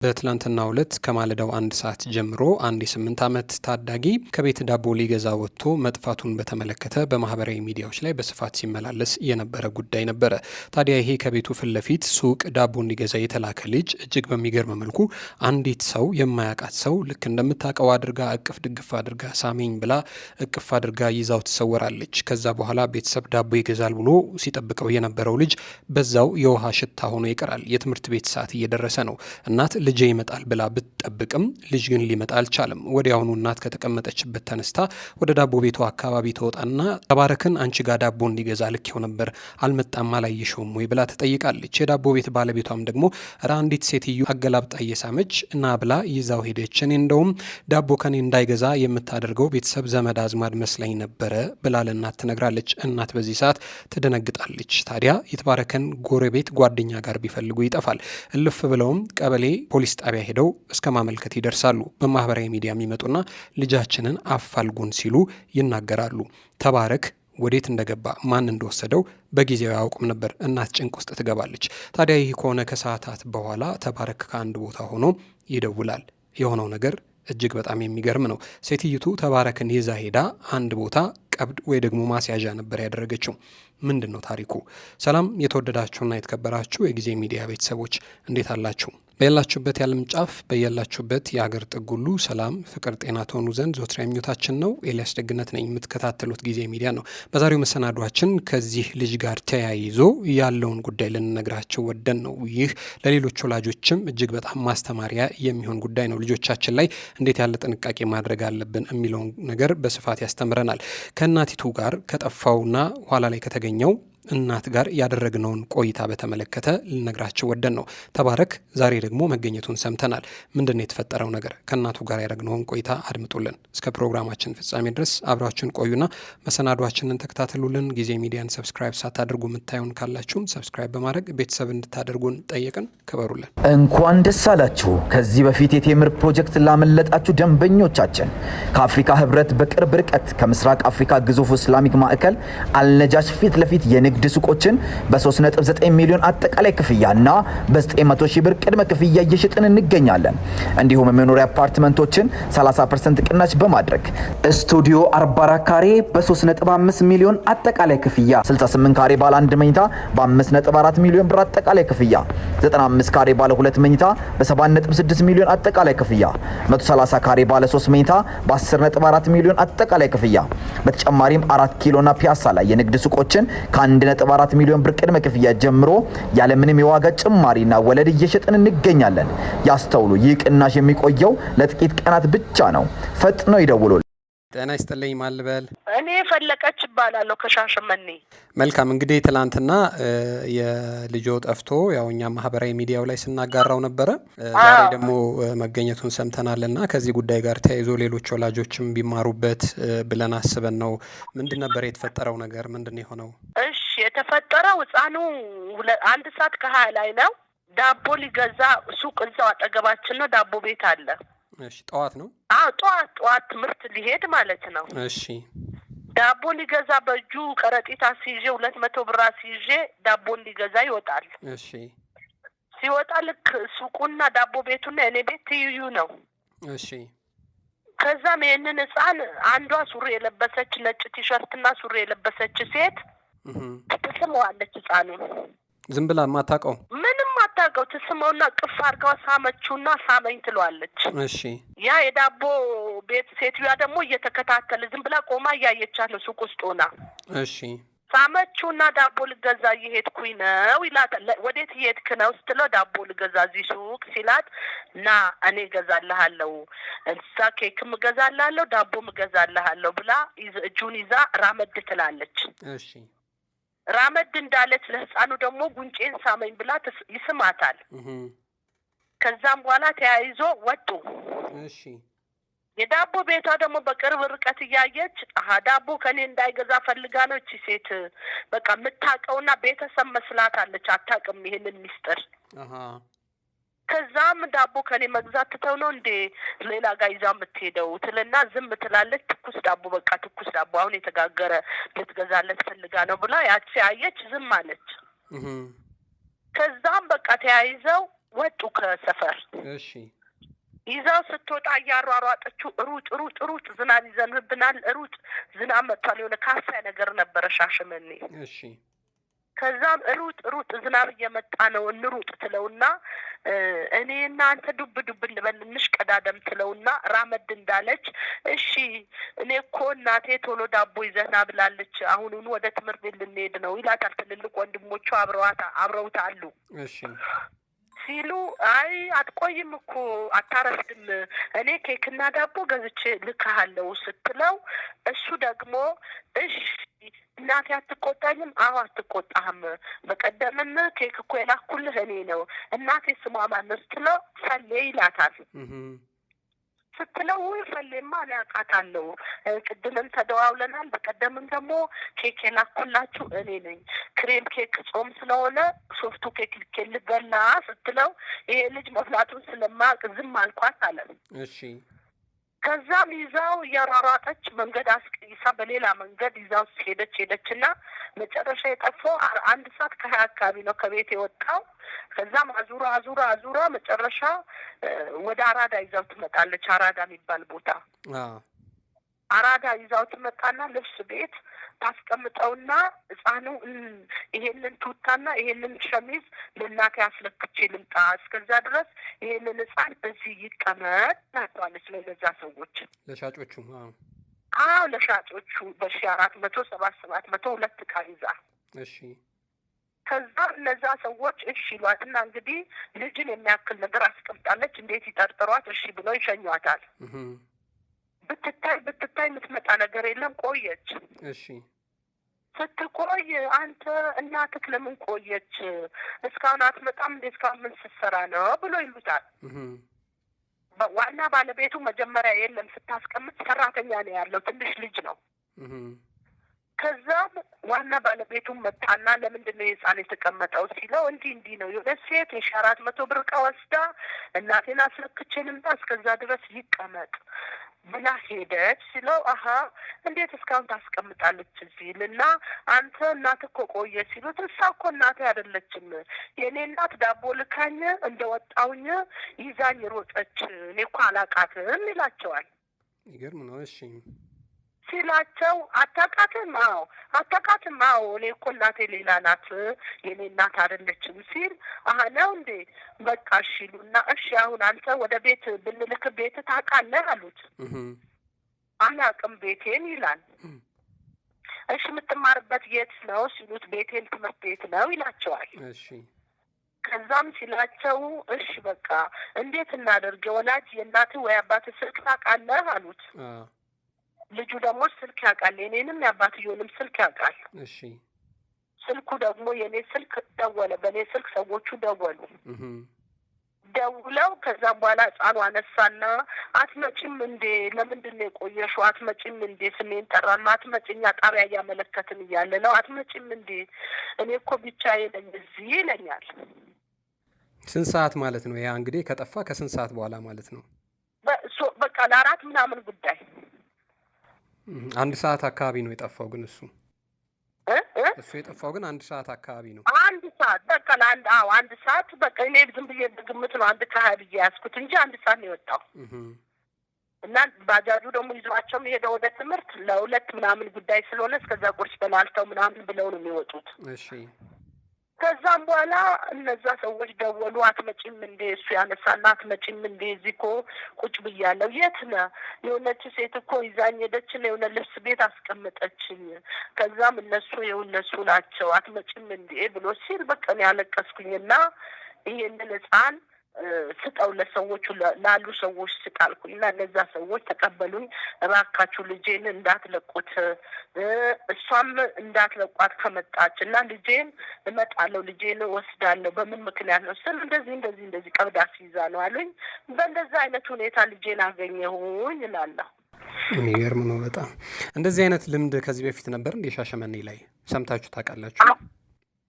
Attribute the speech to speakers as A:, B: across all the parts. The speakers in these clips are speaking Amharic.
A: በትላንትናው ዕለት ከማለዳው 1 ሰዓት ጀምሮ አንድ የ8 ዓመት ታዳጊ ከቤት ዳቦ ሊገዛ ወጥቶ መጥፋቱን በተመለከተ በማህበራዊ ሚዲያዎች ላይ በስፋት ሲመላለስ የነበረ ጉዳይ ነበረ። ታዲያ ይሄ ከቤቱ ፊት ለፊት ሱቅ ዳቦ እንዲገዛ የተላከ ልጅ እጅግ በሚገርም መልኩ አንዲት ሰው የማያውቃት ሰው ልክ እንደምታውቀው አድርጋ እቅፍ ድግፍ አድርጋ ሳሜኝ ብላ እቅፍ አድርጋ ይዛው ትሰወራለች። ከዛ በኋላ ቤተሰብ ዳቦ ይገዛል ብሎ ሲጠብቀው የነበረው ልጅ በዛው የውሃ ሽታ ሆኖ ይቀራል። የትምህርት ቤት ሰዓት እየደረሰ ነው። እናት ልጅ ይመጣል ብላ ብትጠብቅም ልጅ ግን ሊመጣ አልቻለም። ወዲያውኑ እናት ከተቀመጠችበት ተነስታ ወደ ዳቦ ቤቷ አካባቢ ተወጣና ተባረክን አንቺ ጋር ዳቦ እንዲገዛ ልኬው ነበር አልመጣም አላየሽውም ወይ ብላ ትጠይቃለች። የዳቦ ቤት ባለቤቷም ደግሞ አንዲት ሴትዮ አገላብጣ እየሳመች እና ብላ ይዛው ሄደች። እኔ እንደውም ዳቦ ከኔ እንዳይገዛ የምታደርገው ቤተሰብ ዘመድ አዝማድ መስለኝ ነበረ ብላ ለእናት ትነግራለች። እናት በዚህ ሰዓት ትደነግጣለች። ታዲያ የተባረከን ጎረቤት ጓደኛ ጋር ቢፈልጉ ይጠፋል። እልፍ ብለውም ቀበሌ ፖሊስ ጣቢያ ሄደው እስከ ማመልከት ይደርሳሉ። በማህበራዊ ሚዲያ የሚመጡና ልጃችንን አፋልጉን ሲሉ ይናገራሉ። ተባረክ ወዴት እንደገባ ማን እንደወሰደው በጊዜው ያውቁም ነበር። እናት ጭንቅ ውስጥ ትገባለች። ታዲያ ይህ ከሆነ ከሰዓታት በኋላ ተባረክ ከአንድ ቦታ ሆኖ ይደውላል። የሆነው ነገር እጅግ በጣም የሚገርም ነው። ሴትይቱ ተባረክን ይዛ ሄዳ አንድ ቦታ ቀብድ ወይ ደግሞ ማስያዣ ነበር ያደረገችው። ምንድን ነው ታሪኩ? ሰላም የተወደዳችሁና የተከበራችሁ የጊዜ ሚዲያ ቤተሰቦች እንዴት አላችሁ? በያላችሁበት የዓለም ጫፍ በያላችሁበት የሀገር ጥግ ሁሉ ሰላም፣ ፍቅር፣ ጤና ትሆኑ ዘንድ ዘወትር ምኞታችን ነው። ኤልያስ ደግነት ነኝ። የምትከታተሉት ጊዜ ሚዲያ ነው። በዛሬው መሰናዷችን ከዚህ ልጅ ጋር ተያይዞ ያለውን ጉዳይ ልንነግራቸው ወደን ነው። ይህ ለሌሎች ወላጆችም እጅግ በጣም ማስተማሪያ የሚሆን ጉዳይ ነው። ልጆቻችን ላይ እንዴት ያለ ጥንቃቄ ማድረግ አለብን የሚለውን ነገር በስፋት ያስተምረናል። ከእናቲቱ ጋር ከጠፋውና ኋላ ላይ ከተገኘው እናት ጋር ያደረግነውን ቆይታ በተመለከተ ልነግራቸው ወደን ነው። ተባረክ ዛሬ ደግሞ መገኘቱን ሰምተናል። ምንድነው የተፈጠረው ነገር? ከእናቱ ጋር ያደረግነውን ቆይታ አድምጡልን። እስከ ፕሮግራማችን ፍጻሜ ድረስ አብራችሁን ቆዩና መሰናዷችንን ተከታተሉልን። ጊዜ ሚዲያን ሰብስክራይብ ሳታደርጉ የምታዩን ካላችሁም ሰብስክራይብ በማድረግ ቤተሰብ እንድታደርጉን ጠየቅን። ክበሩልን።
B: እንኳን ደስ አላችሁ። ከዚህ በፊት የቴምር ፕሮጀክት ላመለጣችሁ ደንበኞቻችን ከአፍሪካ ህብረት በቅርብ ርቀት ከምስራቅ አፍሪካ ግዙፍ እስላሚክ ማዕከል አልነጃሽ ፊት ለፊት የንግድ ሱቆችን በ3.9 ሚሊዮን አጠቃላይ ክፍያና በ900 ሺህ ብር ቅድመ ክፍያ እየሸጥን እንገኛለን። እንዲሁም የመኖሪያ አፓርትመንቶችን 30% ቅናሽ በማድረግ ስቱዲዮ 44 ካሬ በ3.5 ሚሊዮን አጠቃላይ ክፍያ፣ 68 ካሬ ባለ 1 መኝታ በ5.4 ሚሊዮን ብር አጠቃላይ ክፍያ፣ 95 ካሬ ባለ 2 መኝታ በ7.6 ሚሊዮን አጠቃላይ ክፍያ፣ 130 ካሬ ባለ 3 መኝታ በ10.4 ሚሊዮን አጠቃላይ ክፍያ። በተጨማሪም 4 ኪሎና ፒያሳ ላይ የንግድ ሱቆችን ከ1.4 ሚሊዮን ብር ቅድመ ክፍያ ጀምሮ ያለምንም የዋጋ ጭማሪና ወለድ እየሸጥን እንገኛለን። ያስተውሉ፣ ይህ ቅናሽ የሚቆየው ለጥቂት ቀናት ብቻ ነው። ፈጥነው ይደውሉ።
A: ጤና ይስጥልኝ። ማልበል
C: እኔ ፈለቀች እባላለሁ ከሻሸመኔ።
A: መልካም። እንግዲህ ትላንትና የልጆ ጠፍቶ ያው እኛ ማህበራዊ ሚዲያው ላይ ስናጋራው ነበረ። ዛሬ ደግሞ መገኘቱን ሰምተናልና ከዚህ ጉዳይ ጋር ተያይዞ ሌሎች ወላጆችም ቢማሩበት ብለን አስበን ነው። ምንድን ነበር የተፈጠረው ነገር? ምንድን ነው የሆነው?
C: እሺ፣ የተፈጠረው ህፃኑ 1 ሰዓት ከ20 ላይ ነው። ዳቦ ሊገዛ ሱቅ እዛው አጠገባችን ነው። ዳቦ ቤት አለ።
A: እሺ፣ ጠዋት ነው?
C: አዎ፣ ጠዋት ትምህርት ሊሄድ ማለት ነው።
A: እሺ፣
C: ዳቦ ሊገዛ በእጁ ከረጢት አስይዤ 200 ብር አስይዤ ዳቦን ሊገዛ ይወጣል።
A: እሺ፣
C: ሲወጣ ልክ ሱቁና ዳቦ ቤቱና እኔ ቤት ትይዩ ነው።
A: እሺ።
C: ከዛም ይሄንን ህፃን አንዷ ሱሪ የለበሰች ነጭ ቲሸርትና ሱሪ የለበሰች ሴት ትስመዋለች። ህፃኑን
A: ዝም ብላ ማታውቀው
C: ምንም አታውቀው ትስመውና ቅፍ አድርጋው ሳመችውና ሳመኝ ትለዋለች።
A: እሺ።
C: ያ የዳቦ ቤት ሴትዮዋ ደግሞ እየተከታተለ ዝም ብላ ቆማ እያየቻት ነው ሱቅ ውስጥ ሆና።
A: እሺ።
C: ሳመችውና ዳቦ ልገዛ እየሄድኩኝ ነው ይላታል። ወዴት እየሄድክ ነው ስትለው ዳቦ ልገዛ እዚህ ሱቅ ሲላት፣ ና እኔ እገዛልሃለሁ፣ እዛ ኬክም እገዛልሃለሁ ዳቦም እገዛልሃለሁ ብላ እጁን ይዛ ራመድ ትላለች።
A: እሺ።
C: ራመድ እንዳለች ለህፃኑ ደግሞ ጉንጬን ሳመኝ ብላ ይስማታል። ከዛም በኋላ ተያይዞ ወጡ። እሺ። የዳቦ ቤቷ ደግሞ በቅርብ ርቀት እያየች ዳቦ ከኔ እንዳይገዛ ፈልጋ ነው እቺ ሴት። በቃ የምታውቀውና ቤተሰብ መስላታለች። አታውቅም ይሄንን ሚስጥር። ከዛም ዳቦ ከኔ መግዛት ትተው ነው እንዴ ሌላ ጋር ይዛ የምትሄደው ትልና ዝም ትላለች። ትኩስ ዳቦ በቃ ትኩስ ዳቦ አሁን የተጋገረ ልትገዛለት ፈልጋ ነው ብላ ያቺ አየች፣ ዝም አለች። ከዛም በቃ ተያይዘው ወጡ ከሰፈር።
A: እሺ
C: ይዛው ስትወጣ እያሯሯጠችው ሩጥ ዝናብ ይዘንብናል፣ ዝናብ መጥቷል። የሆነ ካሳ ነገር ነበረ ሻሸመኔ።
A: እሺ
C: ከዛም ሩጥ ዝናብ እየመጣ ነው እንሩጥ ትለውና እኔ እና አንተ ዱብ እንበል እንሽቀዳደም ትለውና ራመድ እንዳለች እሺ እኔ እኮ እናቴ ቶሎ ዳቦ ይዘና ብላለች አሁኑኑ ወደ ትምህርት ቤት ልንሄድ ነው ይላታል። ትልልቅ ወንድሞቹ አብረውት አሉ።
A: እሺ
C: ሲሉ አይ አትቆይም እኮ አታረፍድም፣ እኔ ኬክና ዳቦ ገዝቼ ልካሃለሁ ስትለው እሱ ደግሞ እሺ እናቴ አትቆጣኝም? አዎ አትቆጣህም። በቀደምም ኬክ እኮ የላኩልህ እኔ ነው። እናቴ ስሟ ማን ስትለው ፈሌ ይላታል። ስትለው ወይ ፈሌማ እኔ አውቃታለሁ፣ ቅድምም ተደዋውለናል፣ በቀደምም ደግሞ ኬክ የላኩላችሁ እኔ ነኝ። ክሬም ኬክ ጾም ስለሆነ ሶፍቱ ኬክ ልኬልበላ ስትለው ይሄ ልጅ መፍላቱን ስለማያውቅ ዝም አልኳት አለ።
A: እሺ
C: ከዛም ይዛው እያሯሯጠች መንገድ አስቀይሳ በሌላ መንገድ ይዛው ሄደችና መጨረሻ የጠፋው 1 ሰዓት ከ20 አካባቢ ነው ከቤት የወጣው። ከዛም አዙራ መጨረሻ ወደ አራዳ ይዛው ትመጣለች። አራዳ የሚባል ቦታ አራዳ ይዛው ትመጣና ልብስ ቤት ታስቀምጠውና ሕፃኑ ይሄንን ቱታና ይሄንን ሸሚዝ ለእናቴ አስለክቼ ልምጣ፣ እስከዛ ድረስ ይሄንን ሕፃን በዚህ ይቀመጥ ታቷለች። ለነዛ ሰዎች
A: ለሻጮቹ
C: ለሻጮቹ በ1400 700 2 ዕቃ ይዛ
A: እሺ
C: ከዛ እነዛ ሰዎች እሺ ይሏትና እንግዲህ ልጅን የሚያክል ነገር አስቀምጣለች፣ እንዴት ይጠርጥሯት እሺ ብለው ይሸኟታል። ብትታይ የምትመጣ ነገር የለም። ቆየች።
A: እሺ
C: ስትቆይ አንተ እናትህ ለምን ቆየች? እስካሁን አትመጣም እንዴ? እስካሁን ምን ስትሰራ ነው ብሎ ይሉታል። ዋና ባለቤቱ መጀመሪያ የለም ስታስቀምጥ ሰራተኛ ነው ያለው፣ ትንሽ ልጅ ነው። ከዛም ዋና ባለቤቱን መጣና ለምንድን ነው የህፃን የተቀመጠው ሲለው እንዲህ ነው የሆነ ሴት 400 ብር ዕቃ ወስዳ እናቴን አስለክቼ ልምጣ እስከዛ ድረስ ይቀመጥ ብላ ሄደች ሲለው እንዴት እስካሁን ታስቀምጣለች ሲልና አንተ እናት እኮ ቆየ ሲሉት እሷ እኮ እናቴ አይደለችም፣ የኔ እናት ዳቦ ልካኝ እንደወጣውኝ ይዛኝ ሮጠች፣ እኔ እኮ አላቃትም ይላቸዋል።
A: ይገርም ነው። እሺ
C: ሲላቸው አታውቃትም? አዎ እኔ እኮ እናቴ ሌላ ናት፣ የኔ እናት አይደለችም ሲል ነው እንዴ? በቃ እሺ ይሉና እሺ አሁን አንተ ወደ ቤት ብንልክ ቤት ታውቃለህ አሉት። አላውቅም ቤቴን ይላል። እሺ የምትማርበት የት ነው ሲሉት ቤቴን ትምህርት ቤት ነው ይላቸዋል።
A: እሺ
C: ከዛም ሲላቸው እሺ በቃ እንዴት እናደርግ ወላጅ የእናትህ ወይ አባትህ ስልክ ታውቃለህ አሉት። ልጁ ደግሞ ስልክ ያውቃል፣ የኔንም የአባትየውንም ስልክ ያውቃል።
A: እሺ
C: ስልኩ ደግሞ የኔ ስልክ ደወለ፣ በኔ ስልክ ሰዎቹ ደውለው ከዛም በኋላ ሕፃኑ አነሳና አትመጪም እንዴ? ለምንድን ነው የቆየሽው? አትመጪም እንዴ? ስሜን ጠራና አትመጪኛ ጣቢያ እያመለከትን እያለ ነው። አትመጪም እንዴ? እኔ እኮ ብቻዬን ነኝ እዚህ ይለኛል።
A: ስንት ሰዓት ማለት ነው? ያ እንግዲህ ከጠፋ ከስንት ሰዓት በኋላ ማለት ነው?
C: በቃ ለ4 ምናምን ጉዳይ
A: 1 ሰዓት አካባቢ ነው የጠፋው። ግን እሱ የጠፋው ግን 1 ሰዓት አካባቢ ነው። 1
C: ሰዓት በቃ አንድ ሰዓት በቃ እኔ ዝም ብዬ በግምት ነው 1 ከ20 ብዬ ያዝኩት እንጂ 1 ሰዓት ነው የወጣው። እና ባጃጁ ደግሞ ይዟቸው የሄደው ወደ ትምህርት ለ2 ምናምን ጉዳይ ስለሆነ እስከዛ ቁርስ በላልተው ምናምን ብለው ነው የሚወጡት።
A: እሺ
C: ከዛም በኋላ እነዛ ሰዎች ደወሉ። አትመጪም እንዴ? እሱ ያነሳና አትመጪም እንዴ? እዚህ እኮ ቁጭ ብያለሁ። የት ነህ? የሆነች ሴት እኮ ይዛኝ ሄደች፣ የሆነ ልብስ ቤት አስቀምጠችኝ። ከዛም እነሱ ናቸው። አትመጪም እንዴ ብሎ ሲል በቃ እኔ ያለቀስኩኝና ይሄንን ሕፃን ስጠው ለሰዎቹ ላሉ ሰዎች ስጣልኩኝና እነዛ ሰዎች ተቀበሉኝ። እባካችሁ ልጄን እንዳትለቁት፣ እሷም እንዳትለቋት ከመጣች እና ልጄን እመጣለሁ፣ ልጄን ወስዳለሁ። በምን ምክንያት ነው ስል እንደዚህ ቀብዳስ ይዛ ነው አሉኝ። በእንደዛ አይነት ሁኔታ ልጄን አገኘሁኝ እላለሁ።
A: የሚገርም ነው በጣም። እንደዚህ አይነት ልምድ ከዚህ በፊት ነበር እንደ ሻሸመኔ ላይ ሰምታችሁ ታውቃላችሁ?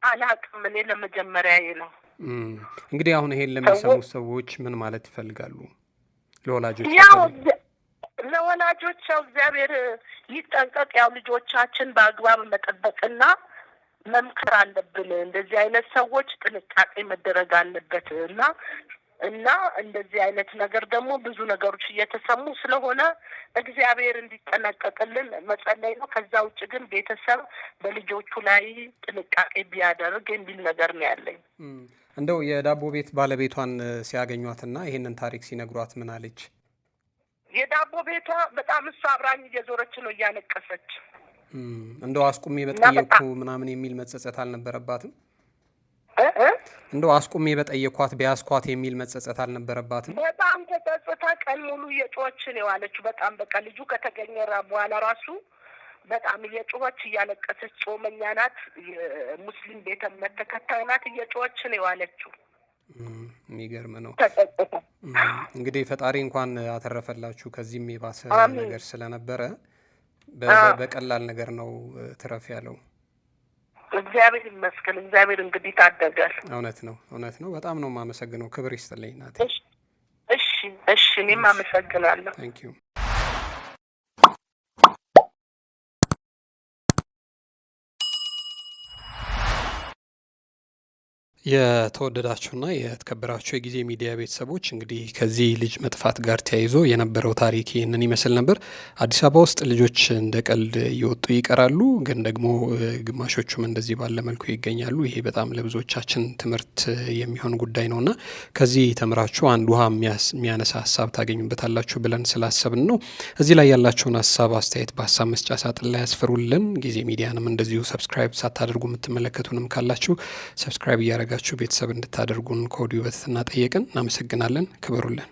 C: አላውቅም። እኔ ለመጀመሪያዬ ነው።
A: እንግዲህ አሁን ይሄን ለሚሰሙ ሰዎች ምን ማለት ይፈልጋሉ? ለወላጆች
C: ለወላጆች እግዚአብሔር ይጠንቀቅ። ያው ልጆቻችን በአግባብ መጠበቅና መምከር አለብን። እንደዚህ አይነት ሰዎች ጥንቃቄ መደረግ አለበት እና እንደዚህ አይነት ነገር ደግሞ ብዙ ነገሮች እየተሰሙ ስለሆነ እግዚአብሔር እንዲጠነቀቅልን መጸለይ ነው። ከዛ ውጭ ግን ቤተሰብ በልጆቹ ላይ ጥንቃቄ ቢያደርግ የሚል ነገር ነው ያለኝ።
A: እንደው የዳቦ ቤት ባለቤቷን ሲያገኟትና ይሄንን ታሪክ ሲነግሯት ምን አለች?
C: የዳቦ ቤቷ በጣም እሷ አብራኝ እየዞረች ነው እያለቀሰች።
A: እንደው አስቁሜ በጠየቅኩ ምናምን የሚል መጸጸት አልነበረባትም? እንደው አስቁሜ በጠየኳት ቢያስኳት የሚል መጸጸት አልነበረባትም?
C: በጣም ተጸጽታ ቀን ሙሉ እየጮኸች ነው የዋለችው። በጣም በቃ ልጁ ከተገኘ በኋላ ራሱ በጣም እየጮኸች እያለቀሰች፣ ጾመኛ ናት፣ ሙስሊም ቤተ እምነት ተከታይ ናት፣ እየጮኸች ነው የዋለችው።
A: የሚገርም ነው። እንግዲህ ፈጣሪ እንኳን አተረፈላችሁ። ከዚህም የባሰ ነገር ስለነበረ በቀላል ነገር ነው ትረፍ ያለው።
C: እግዚአብሔር ይመስገን። እግዚአብሔር እንግዲህ ታደጋል።
A: እውነት ነው። በጣም ነው የማመሰግነው። ክብር ይስጥልኝ እናቴ።
C: እሺ እኔም አመሰግናለሁ።
A: ታንክ ዩ። የተወደዳችሁና የተከበራችሁ የጊዜ ሚዲያ ቤተሰቦች እንግዲህ ከዚህ ልጅ መጥፋት ጋር ተያይዞ የነበረው ታሪክ ይህንን ይመስል ነበር። አዲስ አበባ ውስጥ ልጆች እንደ ቀልድ እየወጡ ይቀራሉ፣ ግን ደግሞ ግማሾቹም እንደዚህ ባለ መልኩ ይገኛሉ። ይሄ በጣም ለብዙዎቻችን ትምህርት የሚሆን ጉዳይ ነውና ከዚህ ተምራችሁ አንድ ውሃ የሚያነሳ ሀሳብ ታገኙበታላችሁ ብለን ስላሰብን ነው። እዚህ ላይ ያላችሁን ሀሳብ አስተያየት በሀሳብ መስጫ ሳጥን ላይ ያስፈሩልን። ጊዜ ሚዲያንም እንደዚሁ ሰብስክራይብ ሳታደርጉ የምትመለከቱንም ካላችሁ ሰብስክራይብ እያደረጋችሁ ቤተሰብ እንድታደርጉን ከወዲሁ በትህትና ጠየቅን። እናመሰግናለን። ክበሩልን።